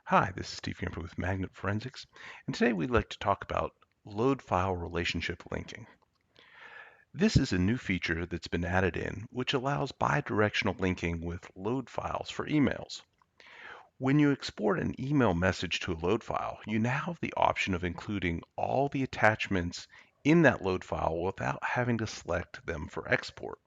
Hi, this is Steve Gamper with Magnet Forensics, and today we'd like to talk about load file relationship linking. This is a new feature that's been added in, which allows bidirectional linking with load files for emails. When you export an email message to a load file, you now have the option of including all the attachments in that load file without having to select them for export.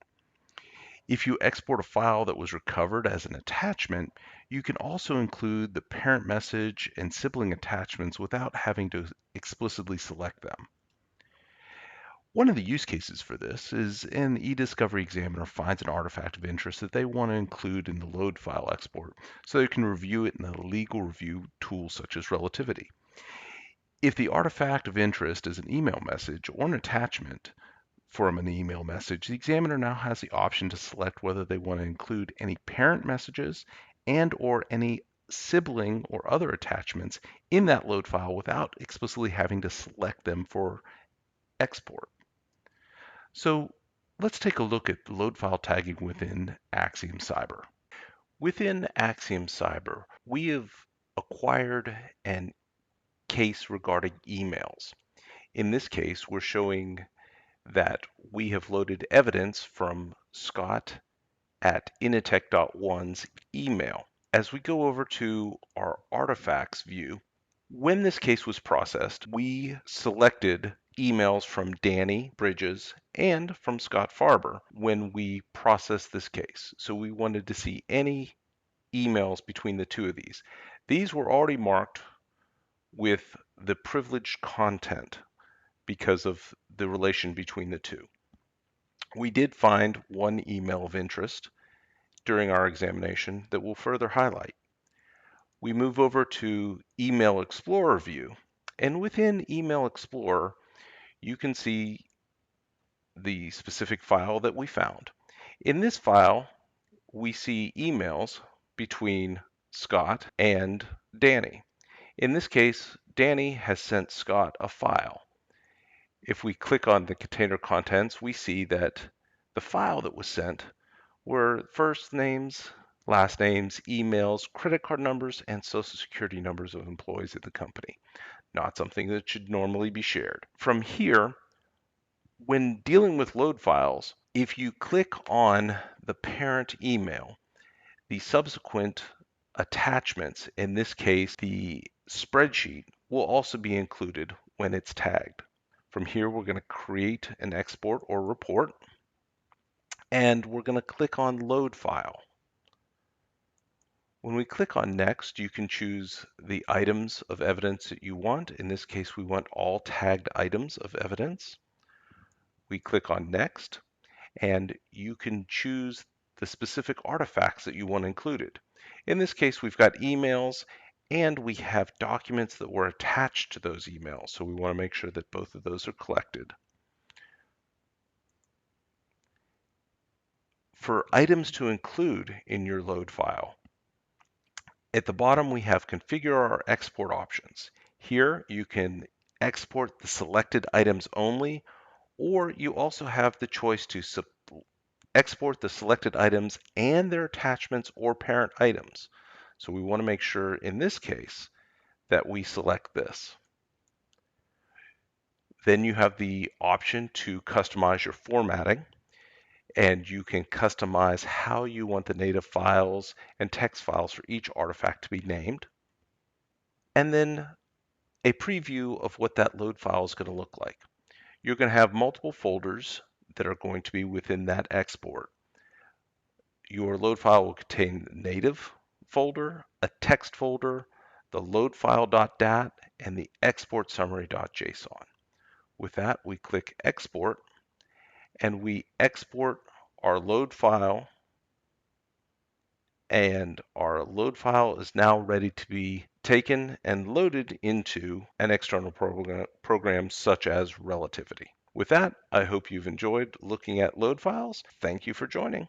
If you export a file that was recovered as an attachment, you can also include the parent message and sibling attachments without having to explicitly select them. One of the use cases for this is an eDiscovery examiner finds an artifact of interest that they want to include in the load file export so they can review it in a legal review tool such as relativity. If the artifact of interest is an email message or an attachment, from an email message, the examiner now has the option to select whether they want to include any parent messages and or any sibling or other attachments in that load file without explicitly having to select them for export. So let's take a look at load file tagging within AXIOM Cyber. Within AXIOM Cyber, we have acquired an case regarding emails. In this case, we're showing that we have loaded evidence from Scott at Initech.1's email. As we go over to our artifacts view, when this case was processed, we selected emails from Danny Bridges and from Scott Farber when we processed this case. So we wanted to see any emails between the two of these. These were already marked with the privileged content because of the relation between the two. We did find one email of interest during our examination that we'll further highlight. We move over to Email Explorer view, and within Email Explorer, you can see the specific file that we found. In this file, we see emails between Scott and Danny. In this case, Danny has sent Scott a file. If we click on the container contents, we see that the file that was sent were first names, last names, emails, credit card numbers, and social security numbers of employees at the company. Not something that should normally be shared. From here, when dealing with load files, if you click on the parent email, the subsequent attachments, in this case, the spreadsheet, will also be included when it's tagged. From here, we're going to create an export or report, and we're going to click on Load File. When we click on Next, you can choose the items of evidence that you want. In this case, we want all tagged items of evidence. We click on Next, and you can choose the specific artifacts that you want included. In this case, we've got emails, and we have documents that were attached to those emails. So we want to make sure that both of those are collected. For items to include in your load file, at the bottom we have configure our export options. Here you can export the selected items only, or you also have the choice to export the selected items and their attachments or parent items. So we want to make sure in this case that we select this. Then you have the option to customize your formatting, and you can customize how you want the native files and text files for each artifact to be named. And then a preview of what that load file is going to look like. You're going to have multiple folders that are going to be within that export. Your load file will contain the native folder, a text folder, the load file.dat, and the export summary.json. With that, we click export, and we export our load file, and our load file is now ready to be taken and loaded into an external program such as Relativity. With that, I hope you've enjoyed looking at load files. Thank you for joining.